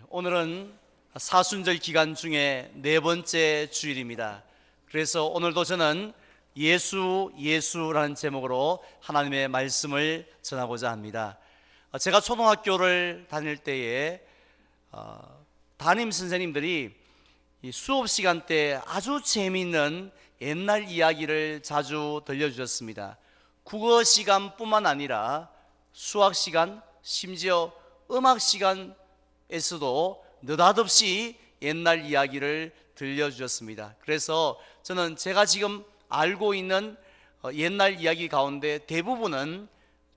오늘은 사순절 기간 중에 네 번째 주일입니다. 그래서 오늘도 저는 예수라는 제목으로 하나님의 말씀을 전하고자 합니다. 제가 초등학교를 다닐 때에 담임 선생님들이 이 수업 시간 때 아주 재미있는 옛날 이야기를 자주 들려주셨습니다. 국어 시간뿐만 아니라 수학 시간, 심지어 음악 시간에서도 느닷없이 옛날 이야기를 들려주셨습니다. 그래서 저는 제가 지금 알고 있는 옛날 이야기 가운데 대부분은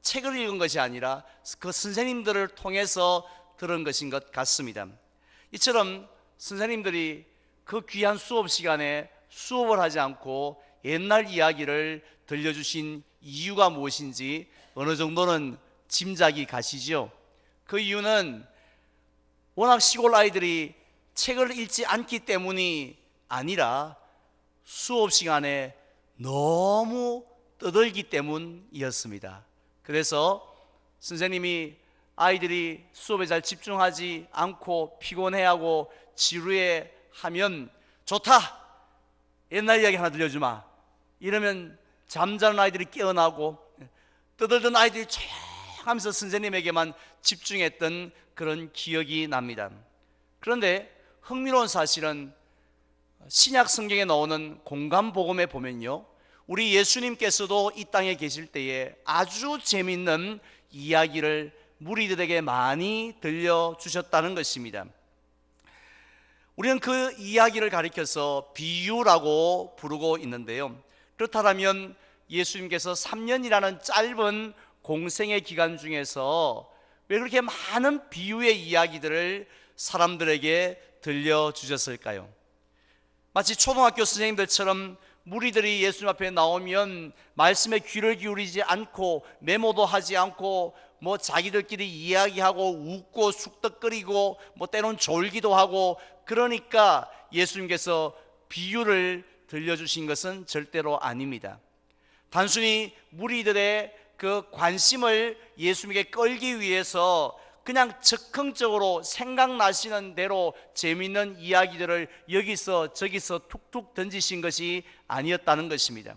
책을 읽은 것이 아니라 그 선생님들을 통해서 들은 것인 것 같습니다. 이처럼 선생님들이 그 귀한 수업 시간에 수업을 하지 않고 옛날 이야기를 들려주신 이유가 무엇인지 어느 정도는 짐작이 가시죠. 그 이유는 워낙 시골 아이들이 책을 읽지 않기 때문이 아니라 수업 시간에 너무 떠들기 때문이었습니다. 그래서 선생님이 아이들이 수업에 잘 집중하지 않고 피곤해하고 지루해하면 좋다, 옛날 이야기 하나 들려주마, 이러면 잠자는 아이들이 깨어나고 떠들던 아이들이 쫙 하면서 선생님에게만 집중했던 그런 기억이 납니다. 그런데 흥미로운 사실은 신약 성경에 나오는 공감복음에 보면요, 우리 예수님께서도 이 땅에 계실 때에 아주 재미있는 이야기를 무리들에게 많이 들려주셨다는 것입니다. 우리는 그 이야기를 가리켜서 비유라고 부르고 있는데요, 그렇다면 예수님께서 3년이라는 짧은 공생의 기간 중에서 왜 그렇게 많은 비유의 이야기들을 사람들에게 들려주셨을까요? 마치 초등학교 선생님들처럼 무리들이 예수님 앞에 나오면 말씀에 귀를 기울이지 않고 메모도 하지 않고 자기들끼리 이야기하고 웃고 쑥덕거리고 때론 졸기도 하고, 그러니까 예수님께서 비유를 들려주신 것은 절대로 아닙니다. 단순히 무리들의 그 관심을 예수님에게 끌기 위해서 그냥 즉흥적으로 생각나시는 대로 재미있는 이야기들을 여기서 저기서 툭툭 던지신 것이 아니었다는 것입니다.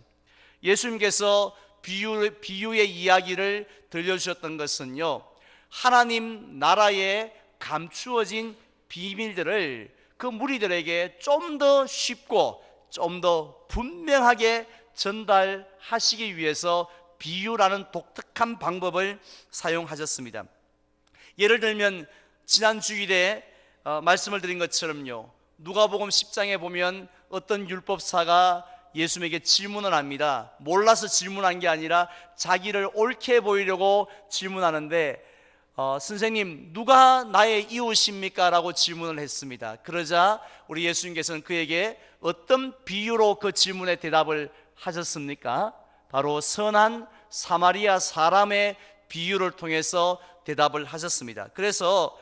예수님께서 비유의 이야기를 들려주셨던 것은요, 하나님 나라에 감추어진 비밀들을 그 무리들에게 좀 더 쉽고 좀 더 분명하게 전달하시기 위해서 비유라는 독특한 방법을 사용하셨습니다. 예를 들면 지난 주일에 말씀을 드린 것처럼요, 누가복음 10장에 보면 어떤 율법사가 예수님에게 질문을 합니다. 몰라서 질문한 게 아니라 자기를 옳게 보이려고 질문하는데 선생님, 누가 나의 이웃입니까? 라고 질문을 했습니다. 그러자 우리 예수님께서는 그에게 어떤 비유로 그 질문에 대답을 하셨습니까? 바로 선한 사마리아 사람의 비유를 통해서 대답을 하셨습니다. 그래서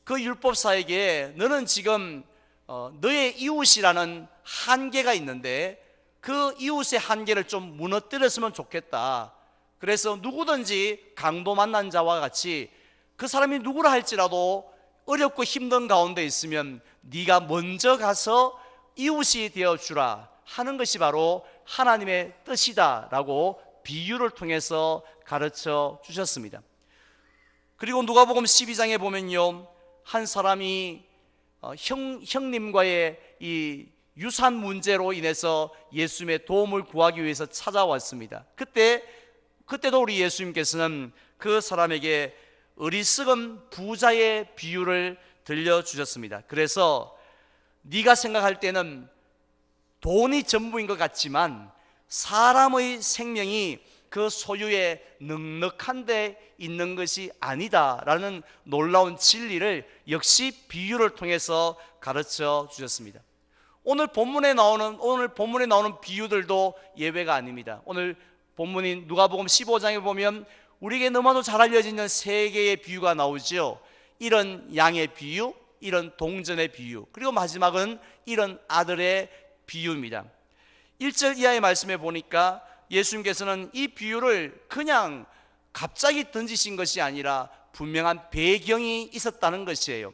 그 율법사에게 너는 지금 너의 이웃이라는 한계가 있는데 그 이웃의 한계를 좀 무너뜨렸으면 좋겠다. 그래서 누구든지 강도 만난 자와 같이 그 사람이 누구라 할지라도 어렵고 힘든 가운데 있으면 네가 먼저 가서 이웃이 되어주라 하는 것이 바로 하나님의 뜻이다 라고 비유를 통해서 가르쳐 주셨습니다. 그리고 누가복음 12장에 보면요, 한 사람이 형님과의 이 유산 문제로 인해서 예수님의 도움을 구하기 위해서 찾아왔습니다. 그때도 우리 예수님께서는 그 사람에게 어리석은 부자의 비유를 들려주셨습니다. 그래서 네가 생각할 때는 돈이 전부인 것 같지만 사람의 생명이 그 소유에 넉넉한 데 있는 것이 아니다라는 놀라운 진리를 역시 비유를 통해서 가르쳐 주셨습니다. 오늘 본문에 나오는 비유들도 예외가 아닙니다. 오늘 본문인 누가복음 15장에 보면 우리에게 너무나도 잘 알려져 있는 세 개의 비유가 나오죠. 이런 양의 비유, 이런 동전의 비유, 그리고 마지막은 이런 아들의 비유입니다. 1절 이하의 말씀에 보니까 예수님께서는 이 비유를 그냥 갑자기 던지신 것이 아니라 분명한 배경이 있었다는 것이에요.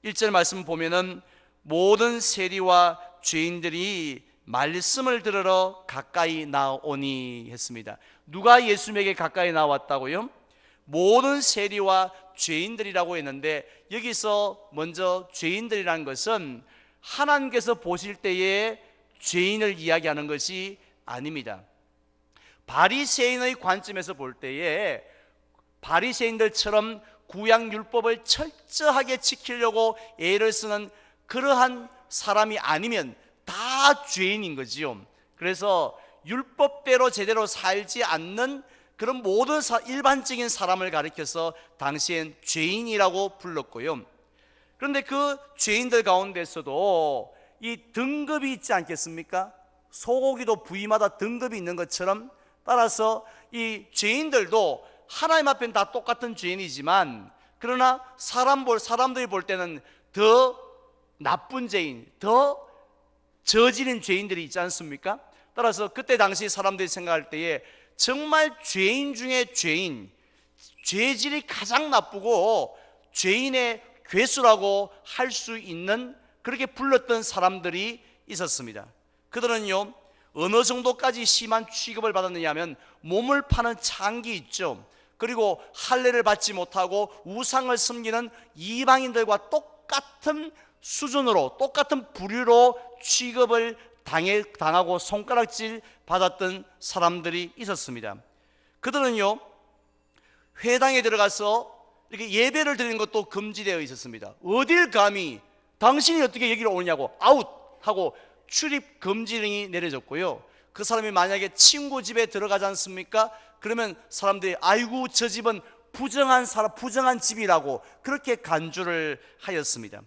1절 말씀 보면은 모든 세리와 죄인들이 말씀을 들으러 가까이 나오니 했습니다. 누가 예수님에게 가까이 나왔다고요? 모든 세리와 죄인들이라고 했는데, 여기서 먼저 죄인들이라는 것은 하나님께서 보실 때에 죄인을 이야기하는 것이 아닙니다. 바리새인의 관점에서 볼 때에 바리새인들처럼 구약 율법을 철저하게 지키려고 애를 쓰는 그러한 사람이 아니면 다 죄인인 거지요. 그래서 율법대로 제대로 살지 않는 그런 모든 일반적인 사람을 가리켜서 당시엔 죄인이라고 불렀고요. 그런데 그 죄인들 가운데서도 이 등급이 있지 않겠습니까? 소고기도 부위마다 등급이 있는 것처럼, 따라서 이 죄인들도 하나님 앞에는 다 똑같은 죄인이지만, 그러나 사람들이 볼 때는 더 나쁜 죄인, 더 저지른 죄인들이 있지 않습니까? 따라서 그때 당시 사람들이 생각할 때에 정말 죄인 중에 죄인, 죄질이 가장 나쁘고 죄인의 괴수라고 할 수 있는, 그렇게 불렀던 사람들이 있었습니다. 그들은요, 어느 정도까지 심한 취급을 받았느냐 하면, 몸을 파는 창기 있죠. 그리고 할례를 받지 못하고 우상을 섬기는 이방인들과 똑같은 수준으로, 똑같은 부류로 취급을 당하고 손가락질 받았던 사람들이 있었습니다. 그들은요, 회당에 들어가서 이렇게 예배를 드리는 것도 금지되어 있었습니다. 어딜 감히 당신이 어떻게 여기로 오느냐고 아웃 하고 출입 금지령이 내려졌고요. 그 사람이 만약에 친구 집에 들어가지 않습니까? 그러면 사람들이 아이고 저 집은 부정한 집이라고 그렇게 간주를 하였습니다.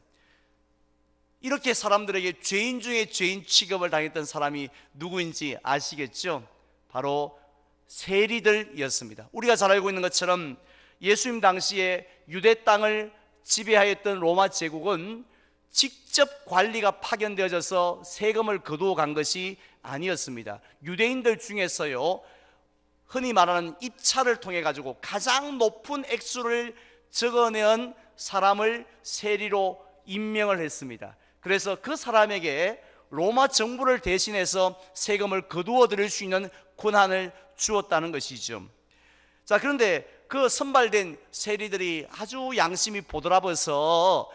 이렇게 사람들에게 죄인 중에 죄인 취급을 당했던 사람이 누구인지 아시겠죠? 바로 세리들이었습니다. 우리가 잘 알고 있는 것처럼 예수님 당시에 유대 땅을 지배하였던 로마 제국은 직접 관리가 파견되어져서 세금을 거두어 간 것이 아니었습니다. 유대인들 중에서요, 흔히 말하는 입찰을 통해 가지고 가장 높은 액수를 적어낸 사람을 세리로 임명을 했습니다. 그래서 그 사람에게 로마 정부를 대신해서 세금을 거두어 들일 수 있는 권한을 주었다는 것이죠. 자, 그런데 그 선발된 세리들이 아주 양심이 보드라버서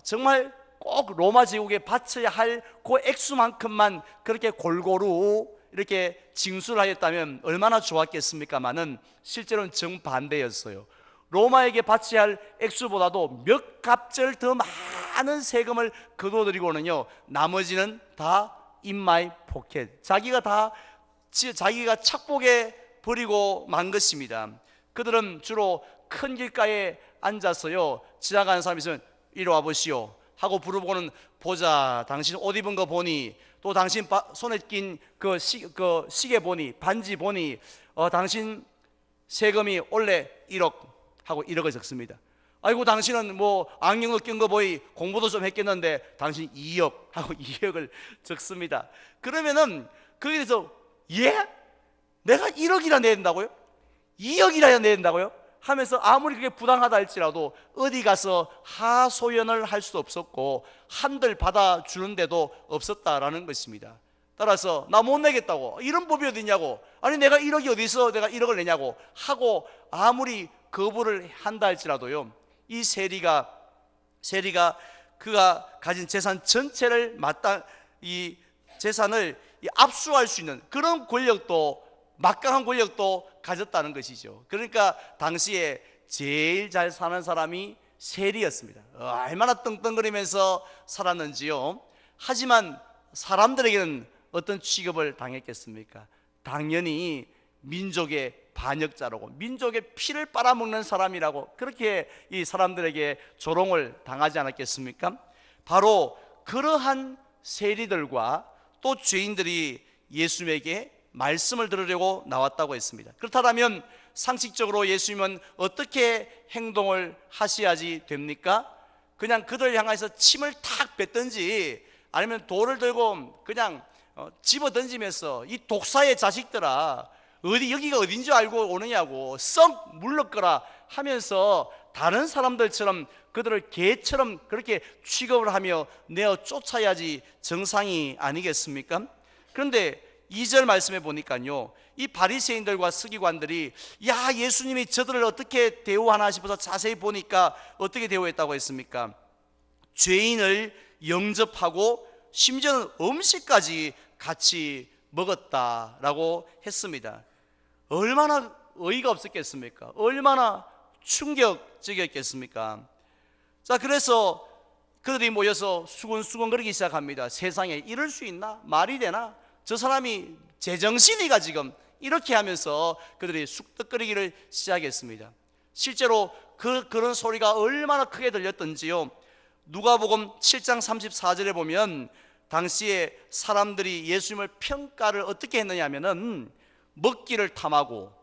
정말 꼭 로마 제국에 바쳐야 할 그 액수만큼만 그렇게 골고루 이렇게 징수를 하였다면 얼마나 좋았겠습니까마는 실제로는 정반대였어요. 로마에게 바쳐야 할 액수보다도 몇 갑절 더 많은 세금을 거둬들이고는요, 나머지는 다 in my pocket, 자기가 착복에 버리고 만 것입니다. 그들은 주로 큰 길가에 앉아서요, 지나가는 사람이 있으면 이리 와보시오 하고 부르고는, 보자, 당신 옷 입은 거 보니, 또 당신 손에 낀 그 시계 보니, 반지 보니, 당신 세금이 원래 1억 하고 1억을 적습니다. 아이고 당신은 뭐 안경도 낀 거 보이, 공부도 좀 했겠는데 당신 2억 하고 2억을 적습니다. 그러면은 거기에 대해서 내가 1억이나 내야 된다고요? 2억이나 내야 된다고요? 하면서 아무리 그게 부당하다 할지라도 어디 가서 하소연을 할 수도 없었고 한들 받아주는 데도 없었다라는 것입니다. 따라서 나 못 내겠다고, 이런 법이 어디 있냐고, 아니 내가 1억이 어디 있어 내가 1억을 내냐고 하고 아무리 거부를 한다 할지라도요, 이 세리가 그가 가진 재산 전체를 이 재산을 압수할 수 있는 그런 권력도, 막강한 권력도 가졌다는 것이죠. 그러니까 당시에 제일 잘 사는 사람이 세리였습니다. 얼마나 떵떵거리면서 살았는지요. 하지만 사람들에게는 어떤 취급을 당했겠습니까? 당연히 민족의 반역자라고, 민족의 피를 빨아먹는 사람이라고 그렇게 이 사람들에게 조롱을 당하지 않았겠습니까? 바로 그러한 세리들과 또 죄인들이 예수님에게 말씀을 들으려고 나왔다고 했습니다. 그렇다면 상식적으로 예수님은 어떻게 행동을 하셔야지 됩니까? 그냥 그들 향해서 침을 탁 뱉든지, 아니면 돌을 들고 그냥 집어 던지면서 이 독사의 자식들아, 어디 여기가 어딘 줄 알고 오느냐고 썩 물렀거라 하면서 다른 사람들처럼 그들을 개처럼 그렇게 취급을 하며 내어 쫓아야지 정상이 아니겠습니까? 그런데 2절 말씀에 보니까요, 이 바리새인들과 서기관들이 야, 예수님이 저들을 어떻게 대우하나 싶어서 자세히 보니까 어떻게 대우했다고 했습니까? 죄인을 영접하고 심지어는 음식까지 같이 먹었다라고 했습니다. 얼마나 어이가 없었겠습니까? 얼마나 충격적이었겠습니까? 자, 그래서 그들이 모여서 수근수근거리기 시작합니다. 세상에 이럴 수 있나? 말이 되나? 저 사람이 제정신이가 지금, 이렇게 하면서 그들이 쑥덕거리기를 시작했습니다. 실제로 그런 소리가 얼마나 크게 들렸던지요, 누가복음 7장 34절에 보면 당시에 사람들이 예수님을 평가를 어떻게 했느냐 하면은 먹기를 탐하고,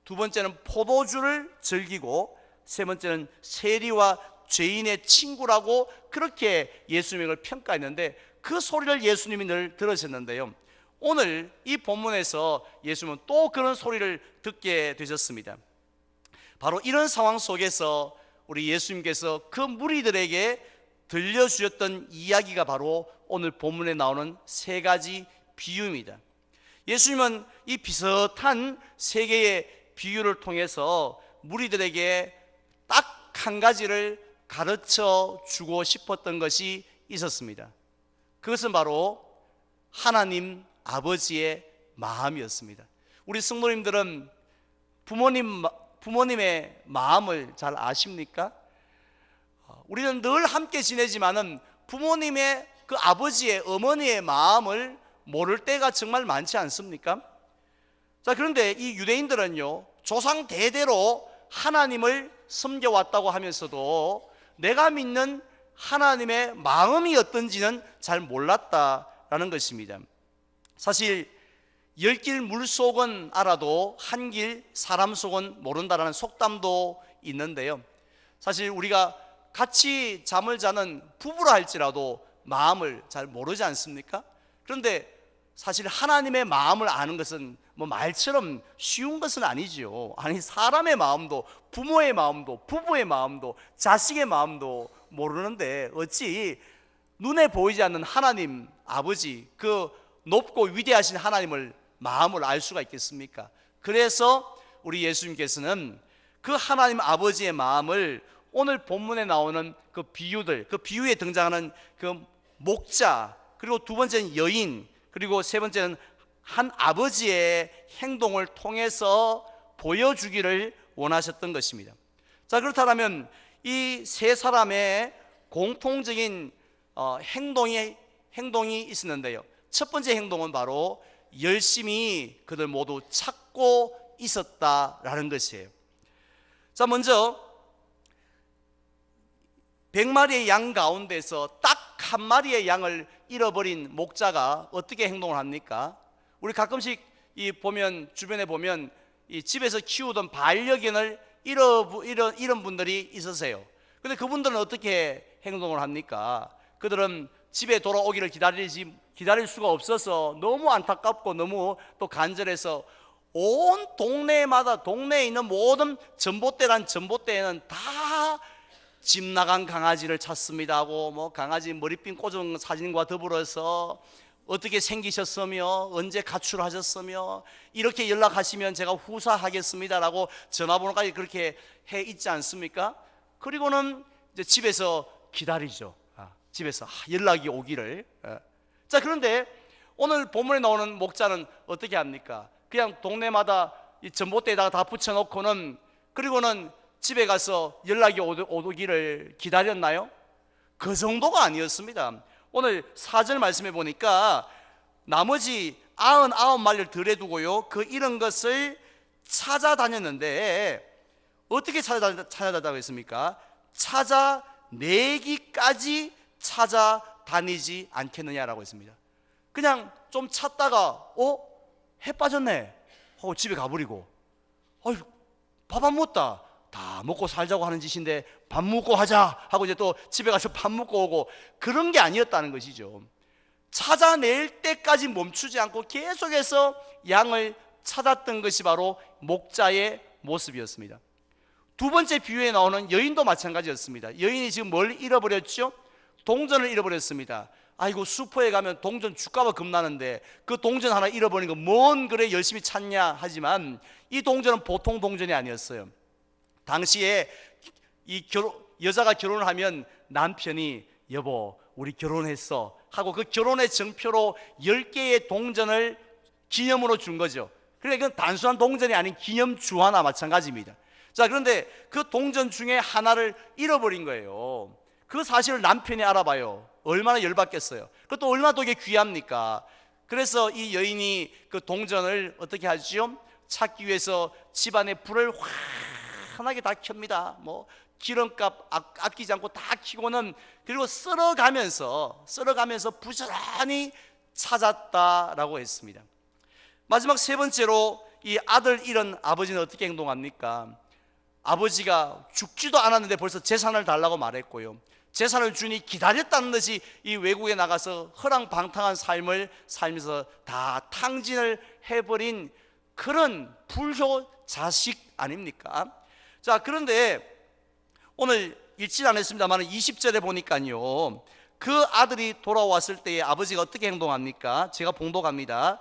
두 번째는 포도주를 즐기고, 세 번째는 세리와 죄인의 친구라고 그렇게 예수님을 평가했는데, 그 소리를 예수님이 늘 들으셨는데요, 오늘 이 본문에서 예수님은 또 그런 소리를 듣게 되셨습니다. 바로 이런 상황 속에서 우리 예수님께서 그 무리들에게 들려주셨던 이야기가 바로 오늘 본문에 나오는 세 가지 비유입니다. 예수님은 이 비슷한 세 개의 비유를 통해서 무리들에게 딱 한 가지를 가르쳐 주고 싶었던 것이 있었습니다. 그것은 바로 하나님 아버지의 마음이었습니다. 우리 성도님들은 부모님의 마음을 잘 아십니까? 우리는 늘 함께 지내지만은 부모님의 그 아버지의, 어머니의 마음을 모를 때가 정말 많지 않습니까? 자, 그런데 이 유대인들은요, 조상 대대로 하나님을 섬겨왔다고 하면서도 내가 믿는 하나님의 마음이 어떤지는 잘 몰랐다라는 것입니다. 사실 10길 물속은 알아도 한 길 사람 속은 모른다라는 속담도 있는데요, 사실 우리가 같이 잠을 자는 부부라 할지라도 마음을 잘 모르지 않습니까? 그런데 사실 하나님의 마음을 아는 것은 뭐 말처럼 쉬운 것은 아니지요. 아니, 사람의 마음도, 부모의 마음도, 부부의 마음도, 자식의 마음도 모르는데 어찌 눈에 보이지 않는 하나님 아버지, 그 높고 위대하신 하나님을 마음을 알 수가 있겠습니까? 그래서 우리 예수님께서는 그 하나님 아버지의 마음을 오늘 본문에 나오는 그 비유들, 그 비유에 등장하는 그 목자, 그리고 두 번째는 여인, 그리고 세 번째는 한 아버지의 행동을 통해서 보여주기를 원하셨던 것입니다. 자, 그렇다면 이 세 사람의 공통적인 행동이 있었는데요, 첫 번째 행동은 바로 열심히 그들 모두 찾고 있었다라는 것이에요. 자, 먼저 100마리의 양 가운데서 딱 한 마리의 양을 잃어버린 목자가 어떻게 행동을 합니까? 우리 가끔씩 주변에 보면 이 집에서 키우던 반려견을 잃은 분들이 있으세요. 근데 그분들은 어떻게 행동을 합니까? 그들은 집에 돌아오기를 기다릴 수가 없어서 너무 안타깝고 너무 또 간절해서 온 동네에 있는 모든 전봇대에는 다 집 나간 강아지를 찾습니다 하고, 뭐 강아지 머리핀 꽂은 사진과 더불어서 어떻게 생기셨으며 언제 가출하셨으며 이렇게 연락하시면 제가 후사하겠습니다라고 전화번호까지 그렇게 해 있지 않습니까? 그리고는 이제 집에서 기다리죠. 집에서 연락이 오기를. 자, 그런데 오늘 본문에 나오는 목자는 어떻게 합니까? 그냥 동네마다 이 전봇대에다가 다 붙여놓고는, 그리고는 집에 가서 연락이 오기를 기다렸나요? 그 정도가 아니었습니다. 오늘 4절 말씀해 보니까 나머지 99마리를 들에 두고요, 그 잃은 것을 찾아다녔는데, 어떻게 찾아다녔다고 했습니까? 찾아내기까지 찾아다니지 않겠느냐라고 했습니다. 그냥 좀 찾다가 해 빠졌네 하고 집에 가버리고, 밥 안 먹었다, 다 먹고 살자고 하는 짓인데 밥 먹고 하자 하고 이제 또 집에 가서 밥 먹고 오고, 그런 게 아니었다는 것이죠. 찾아낼 때까지 멈추지 않고 계속해서 양을 찾았던 것이 바로 목자의 모습이었습니다. 두 번째 비유에 나오는 여인도 마찬가지였습니다. 여인이 지금 뭘 잃어버렸죠? 동전을 잃어버렸습니다. 아이고, 슈퍼에 가면 동전 주가가 겁나는데 그 동전 하나 잃어버린 거 뭔 그래 열심히 찾냐 하지만 이 동전은 보통 동전이 아니었어요. 당시에 여자가 결혼을 하면 남편이 여보 우리 결혼했어 하고 그 결혼의 증표로 10개의 동전을 기념으로 준 거죠. 그러니까 그건 단순한 동전이 아닌 기념주 하나 마찬가지입니다. 자, 그런데 그 동전 중에 하나를 잃어버린 거예요. 그 사실을 남편이 알아봐요. 얼마나 열받겠어요. 그것도 얼마나 또 이게 귀합니까? 그래서 이 여인이 그 동전을 어떻게 하죠? 찾기 위해서 집안에 불을 환하게 다 켭니다. 뭐 기름값 아끼지 않고 다 켜고는, 그리고 썰어가면서 부지런히 찾았다라고 했습니다. 마지막 세 번째로 이 아들 잃은 아버지는 어떻게 행동합니까? 아버지가 죽지도 않았는데 벌써 재산을 달라고 말했고요. 재산을 주니 기다렸다는 듯이 이 외국에 나가서 허랑방탕한 삶을 살면서 다 탕진을 해버린 그런 불효 자식 아닙니까? 자, 그런데 오늘 읽지 않았습니다만 20절에 보니까요, 그 아들이 돌아왔을 때에 아버지가 어떻게 행동합니까? 제가 봉독합니다.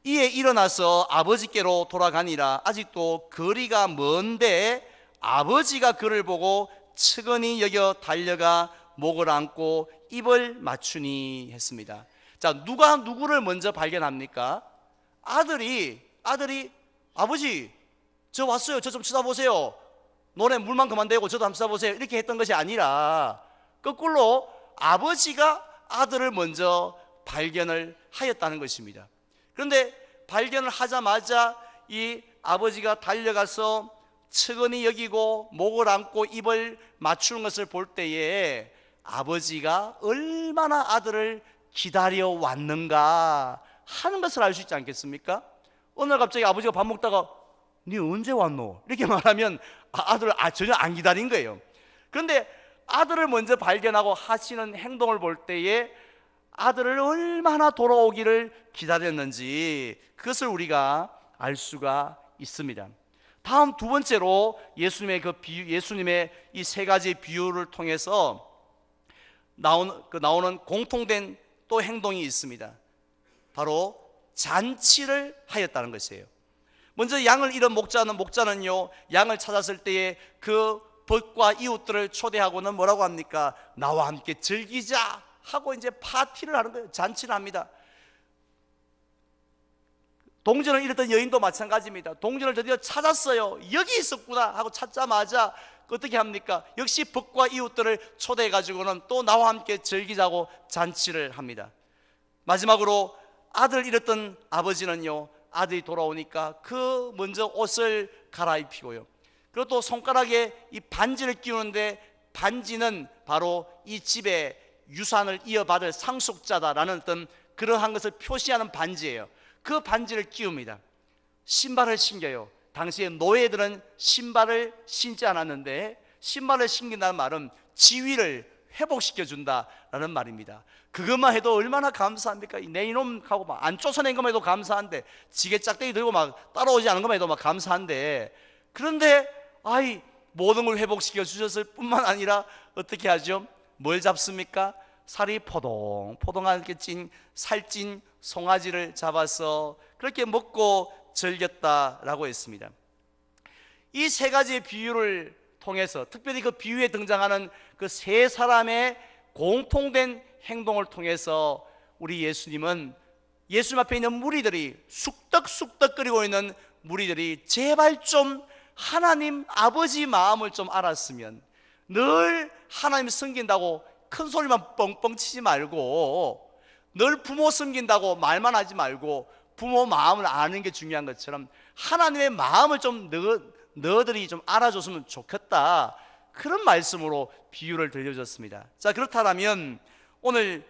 이에 일어나서 아버지께로 돌아가니라. 아직도 거리가 먼데 아버지가 그를 보고 측은히 여겨 달려가 목을 안고 입을 맞추니 했습니다. 자, 누가 누구를 먼저 발견합니까? 아들이 아버지 저 왔어요, 저 좀 쳐다보세요, 노래 물만 그만 대고 저도 한번 쳐다보세요, 이렇게 했던 것이 아니라 거꾸로 아버지가 아들을 먼저 발견을 하였다는 것입니다. 그런데 발견을 하자마자 이 아버지가 달려가서 측은히 여기고 목을 안고 입을 맞추는 것을 볼 때에 아버지가 얼마나 아들을 기다려 왔는가 하는 것을 알 수 있지 않겠습니까? 어느 날 갑자기 아버지가 밥 먹다가 니 언제 왔노? 이렇게 말하면 아들을 전혀 안 기다린 거예요. 그런데 아들을 먼저 발견하고 하시는 행동을 볼 때에 아들을 얼마나 돌아오기를 기다렸는지 그것을 우리가 알 수가 있습니다. 다음 두 번째로 예수님의 이 세 가지 비유를 통해서 나오는 공통된 또 행동이 있습니다. 바로 잔치를 하였다는 것이에요. 먼저 양을 잃은 목자는요, 양을 찾았을 때에 그 벗과 이웃들을 초대하고는 뭐라고 합니까? 나와 함께 즐기자 하고 이제 파티를 하는 거예요. 잔치를 합니다. 동전을 잃었던 여인도 마찬가지입니다. 동전을 드디어 찾았어요. 여기 있었구나 하고 찾자마자 어떻게 합니까? 역시 벗과 이웃들을 초대해 가지고는 또 나와 함께 즐기자고 잔치를 합니다. 마지막으로 아들 잃었던 아버지는요, 아들이 돌아오니까 그 먼저 옷을 갈아입히고요, 그리고 또 손가락에 이 반지를 끼우는데 반지는 바로 이 집의 유산을 이어받을 상속자다라는 어떤 그러한 것을 표시하는 반지예요. 그 반지를 끼웁니다. 신발을 신겨요. 당시에 노예들은 신발을 신지 않았는데 신발을 신긴다는 말은 지위를 회복시켜준다라는 말입니다. 그것만 해도 얼마나 감사합니까? 내 이놈하고 막 안 쫓아낸 것만 해도 감사한데, 지게 짝대기 들고 막 따라오지 않은 것만 해도 막 감사한데, 그런데 모든 걸 회복시켜 주셨을 뿐만 아니라 어떻게 하죠? 뭘 잡습니까? 살이 포동포동하게 살찐 송아지를 잡아서 그렇게 먹고 즐겼다라고 했습니다. 이 세 가지의 비유를 통해서, 특별히 그 비유에 등장하는 그 세 사람의 공통된 행동을 통해서 우리 예수님 앞에 있는 무리들이, 쑥덕쑥덕거리고 있는 무리들이 제발 좀 하나님 아버지 마음을 좀 알았으면, 늘 하나님 섬긴다고 큰 소리만 뻥뻥 치지 말고, 늘 부모 섬긴다고 말만 하지 말고 부모 마음을 아는 게 중요한 것처럼 하나님의 마음을 좀 너희들이 좀 알아줬으면 좋겠다, 그런 말씀으로 비유를 들려줬습니다. 자, 그렇다면 오늘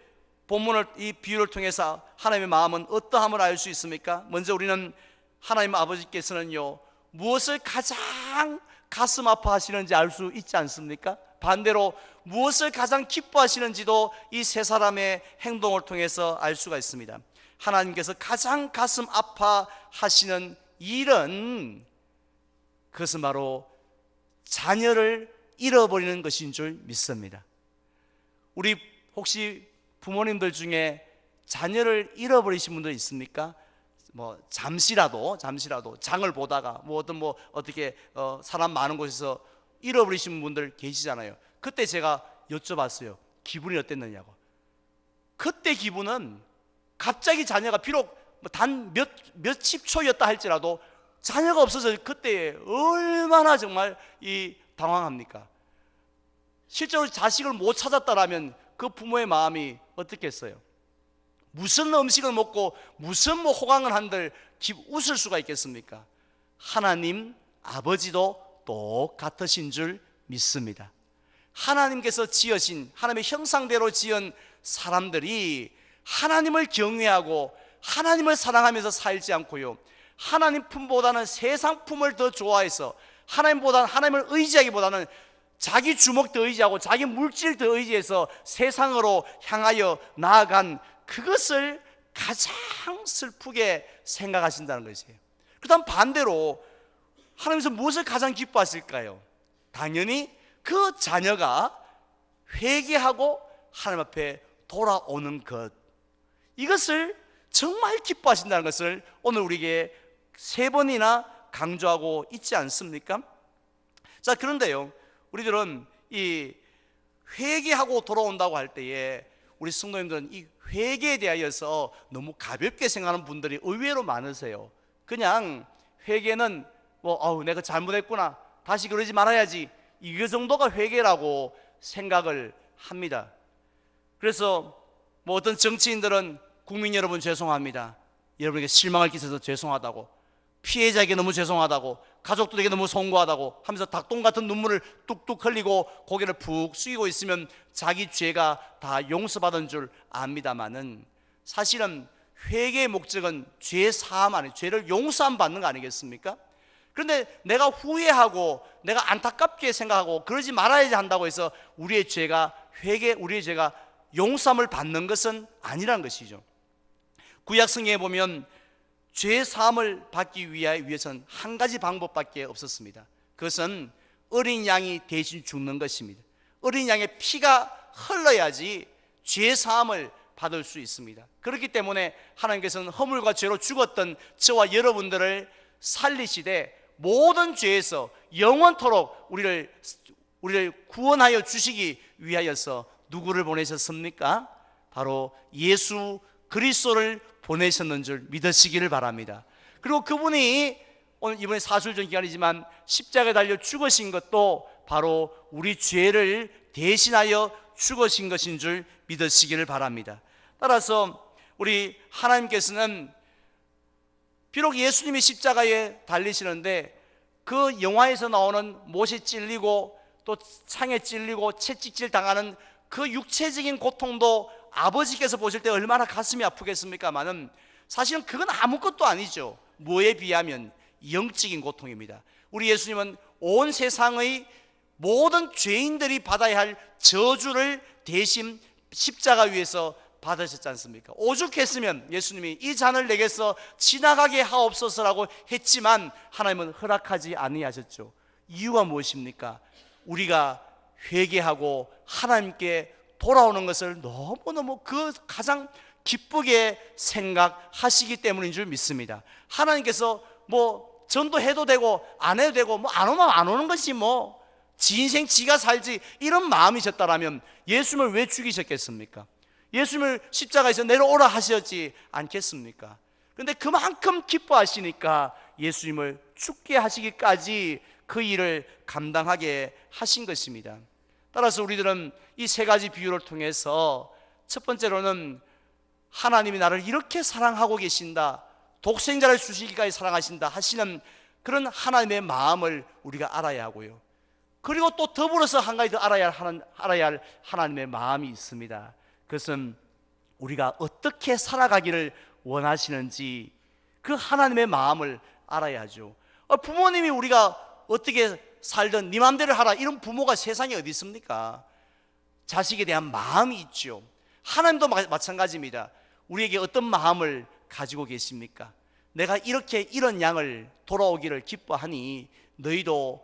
본문을, 이 비유를 통해서 하나님의 마음은 어떠함을 알 수 있습니까? 먼저 우리는 하나님 아버지께서는요, 무엇을 가장 가슴 아파하시는지 알 수 있지 않습니까? 반대로 무엇을 가장 기뻐하시는지도 이 세 사람의 행동을 통해서 알 수가 있습니다. 하나님께서 가장 가슴 아파하시는 일은 그것은 바로 자녀를 잃어버리는 것인 줄 믿습니다. 우리 혹시 부모님들 중에 자녀를 잃어버리신 분들 있습니까? 잠시라도 장을 보다가 어떻게 사람 많은 곳에서 잃어버리신 분들 계시잖아요. 그때 제가 여쭤봤어요. 기분이 어땠느냐고. 그때 기분은 갑자기 자녀가 비록 단 몇십 초였다 할지라도 자녀가 없어서 그때 얼마나 정말 당황합니까? 실제로 자식을 못 찾았다라면 그 부모의 마음이 어떻겠어요? 무슨 음식을 먹고 무슨 호강을 한들 웃을 수가 있겠습니까? 하나님 아버지도 똑같으신 줄 믿습니다. 하나님께서 지으신, 하나님의 형상대로 지은 사람들이 하나님을 경외하고 하나님을 사랑하면서 살지 않고요, 하나님 품보다는 세상 품을 더 좋아해서 하나님을 의지하기보다는 자기 주먹 더 의지하고 자기 물질 더 의지해서 세상으로 향하여 나아간 그것을 가장 슬프게 생각하신다는 것이에요. 그 다음 반대로 하나님께서 무엇을 가장 기뻐하실까요? 당연히 그 자녀가 회개하고 하나님 앞에 돌아오는 것, 이것을 정말 기뻐하신다는 것을 오늘 우리에게 3번이나 강조하고 있지 않습니까? 자, 그런데요, 우리들은 이 회개하고 돌아온다고 할 때에 우리 성도님들은 이 회개에 대하여서 너무 가볍게 생각하는 분들이 의외로 많으세요. 그냥 회개는 내가 잘못했구나, 다시 그러지 말아야지, 이 정도가 회개라고 생각을 합니다. 그래서 어떤 정치인들은 국민 여러분 죄송합니다, 여러분에게 실망을 끼쳐서 죄송하다고, 피해자에게 너무 죄송하다고, 가족들에게 너무 송구하다고 하면서 닭똥 같은 눈물을 뚝뚝 흘리고 고개를 푹 숙이고 있으면 자기 죄가 다 용서받은 줄 압니다마는, 사실은 회개의 목적은 죄 사함 아니, 죄를 용서함 받는 거 아니겠습니까? 그런데 내가 후회하고 내가 안타깝게 생각하고 그러지 말아야지 한다고 해서 우리의 죄가 용서함을 받는 것은 아니란 것이죠. 구약 성경에 보면 죄 사함을 받기 위해서는 한 가지 방법밖에 없었습니다. 그것은 어린 양이 대신 죽는 것입니다. 어린 양의 피가 흘러야지 죄 사함을 받을 수 있습니다. 그렇기 때문에 하나님께서는 허물과 죄로 죽었던 저와 여러분들을 살리시되 모든 죄에서 영원토록 우리를 구원하여 주시기 위하여서 누구를 보내셨습니까? 바로 예수 그리스도를 보내셨는 줄 믿으시기를 바랍니다. 그리고 그분이 오늘 이번에 사술전 기간이지만 십자가에 달려 죽으신 것도 바로 우리 죄를 대신하여 죽으신 것인 줄 믿으시기를 바랍니다. 따라서 우리 하나님께서는 비록 예수님이 십자가에 달리시는데 그 영화에서 나오는 못이 찔리고 또 창에 찔리고 채찍질 당하는 그 육체적인 고통도 아버지께서 보실 때 얼마나 가슴이 아프겠습니까마는 사실은 그건 아무것도 아니죠. 뭐에 비하면 영적인 고통입니다. 우리 예수님은 온 세상의 모든 죄인들이 받아야 할 저주를 대신 십자가 위에서 받으셨지 않습니까? 오죽했으면 예수님이 이 잔을 내게서 지나가게 하옵소서라고 했지만 하나님은 허락하지 아니하셨죠. 이유가 무엇입니까? 우리가 회개하고 하나님께 돌아오는 것을 너무너무 가장 기쁘게 생각하시기 때문인 줄 믿습니다. 하나님께서 전도해도 되고 안 해도 되고 안 오면 안 오는 것이 지 인생 지가 살지, 이런 마음이셨다라면 예수님을 왜 죽이셨겠습니까? 예수님을 십자가에서 내려오라 하셨지 않겠습니까? 그런데 그만큼 기뻐하시니까 예수님을 죽게 하시기까지 그 일을 감당하게 하신 것입니다. 따라서 우리들은 이 3가지 비유를 통해서 첫 번째로는 하나님이 나를 이렇게 사랑하고 계신다, 독생자를 주시기까지 사랑하신다 하시는 그런 하나님의 마음을 우리가 알아야 하고요, 그리고 또 더불어서 한 가지 더 알아야 할 하나님의 마음이 있습니다. 그것은 우리가 어떻게 살아가기를 원하시는지 그 하나님의 마음을 알아야 하죠. 부모님이 우리가 어떻게 살든 네 맘대로 하라, 이런 부모가 세상에 어디 있습니까? 자식에 대한 마음이 있죠. 하나님도 마찬가지입니다. 우리에게 어떤 마음을 가지고 계십니까? 내가 이렇게 이런 양을 돌아오기를 기뻐하니 너희도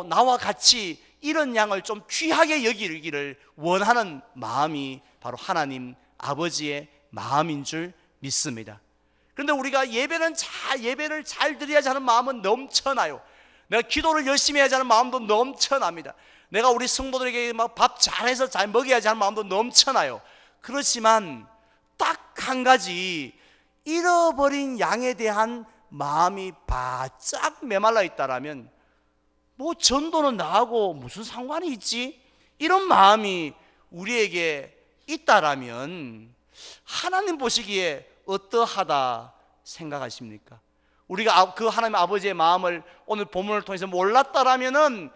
나와 같이 이런 양을 좀 귀하게 여기기를 원하는 마음이 바로 하나님 아버지의 마음인 줄 믿습니다. 그런데 우리가 예배를 잘 드려야지 하는 마음은 넘쳐나요. 내가 기도를 열심히 해야지 하는 마음도 넘쳐납니다. 내가 우리 성도들에게 막 밥 잘해서 잘 먹여야지 하는 마음도 넘쳐나요. 그렇지만 딱 한 가지, 잃어버린 양에 대한 마음이 바짝 메말라 있다라면 뭐 전도는 나하고 무슨 상관이 있지? 이런 마음이 우리에게 있다라면 하나님 보시기에 어떠하다 생각하십니까? 우리가 그 하나님 아버지의 마음을 오늘 본문을 통해서 몰랐다라면은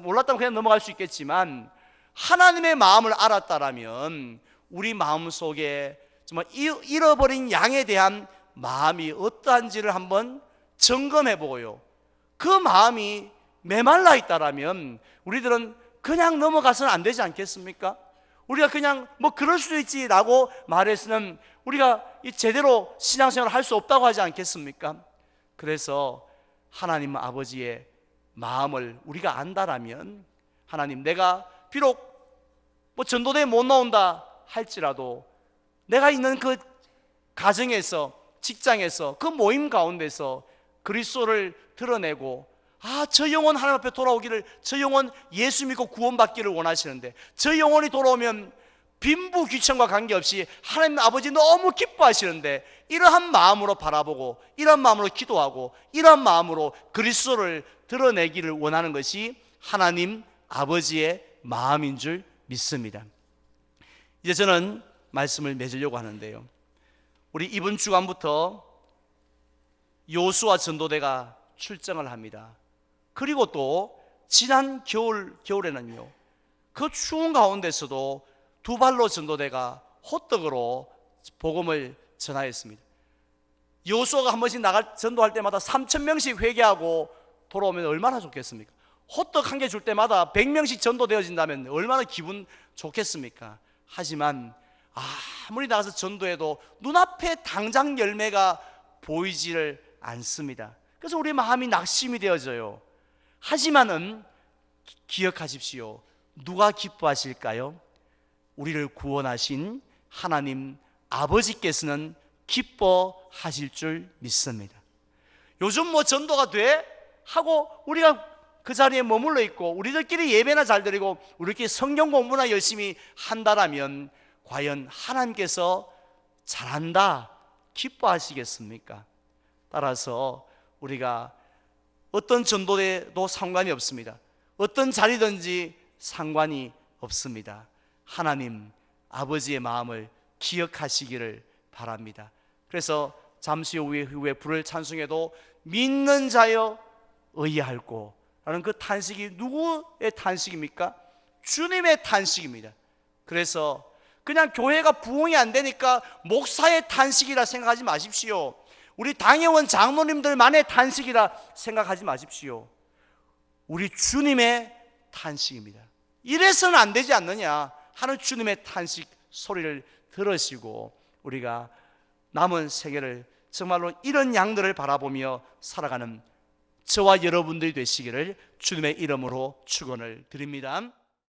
몰랐다면 그냥 넘어갈 수 있겠지만 하나님의 마음을 알았다라면 우리 마음 속에 정말 잃어버린 양에 대한 마음이 어떠한지를 한번 점검해 보고요, 그 마음이 메말라 있다라면 우리들은 그냥 넘어가서는 안 되지 않겠습니까? 우리가 그냥 뭐 그럴 수도 있지라고 말해서는 우리가 제대로 신앙생활을 할 수 없다고 하지 않겠습니까? 그래서 하나님 아버지의 마음을 우리가 안다라면, 하나님, 내가 비록 뭐 전도대에 못 나온다 할지라도 내가 있는 그 가정에서, 직장에서, 그 모임 가운데서 그리스도를 드러내고, 저 영혼 하나님 앞에 돌아오기를, 저 영혼 예수 믿고 구원받기를 원하시는데, 저 영혼이 돌아오면 빈부귀천과 관계없이 하나님 아버지 너무 기뻐하시는데, 이러한 마음으로 바라보고, 이러한 마음으로 기도하고, 이러한 마음으로 그리스도를 드러내기를 원하는 것이 하나님 아버지의 마음인 줄 믿습니다. 이제 저는 말씀을 맺으려고 하는데요, 우리 이번 주간부터 여호수아 전도대가 출정을 합니다. 그리고 또 지난 겨울에는요, 그 추운 가운데서도 두 발로 전도대가 호떡으로 복음을 전하였습니다. 여호수아가 한 번씩 전도할 때마다 3,000명씩 회개하고 돌아오면 얼마나 좋겠습니까? 호떡 한 개 줄 때마다 100명씩 전도되어진다면 얼마나 기분 좋겠습니까? 하지만 아무리 나가서 전도해도 눈앞에 당장 열매가 보이지를 않습니다. 그래서 우리 마음이 낙심이 되어져요. 하지만은 기억하십시오. 누가 기뻐하실까요? 우리를 구원하신 하나님 아버지께서는 기뻐하실 줄 믿습니다. 요즘 뭐 전도가 돼? 하고 우리가 그 자리에 머물러 있고 우리들끼리 예배나 잘 드리고 우리끼리 성경 공부나 열심히 한다라면 과연 하나님께서 잘한다 기뻐하시겠습니까? 따라서 우리가 어떤 전도에도 상관이 없습니다. 어떤 자리든지 상관이 없습니다. 하나님 아버지의 마음을 기억하시기를 바랍니다. 그래서 잠시 후에 부를 찬송에도 믿는 자여 의할고 라는 그 탄식이 누구의 탄식입니까? 주님의 탄식입니다. 그래서 그냥 교회가 부흥이 안 되니까 목사의 탄식이라 생각하지 마십시오. 우리 당회원 장로님들만의 탄식이라 생각하지 마십시오. 우리 주님의 탄식입니다. 이래서는 안 되지 않느냐 하는 주님의 탄식 소리를 들으시고 우리가 남은 세계를 정말로 이런 양들을 바라보며 살아가는 저와 여러분들이 되시기를 주님의 이름으로 축원을 드립니다.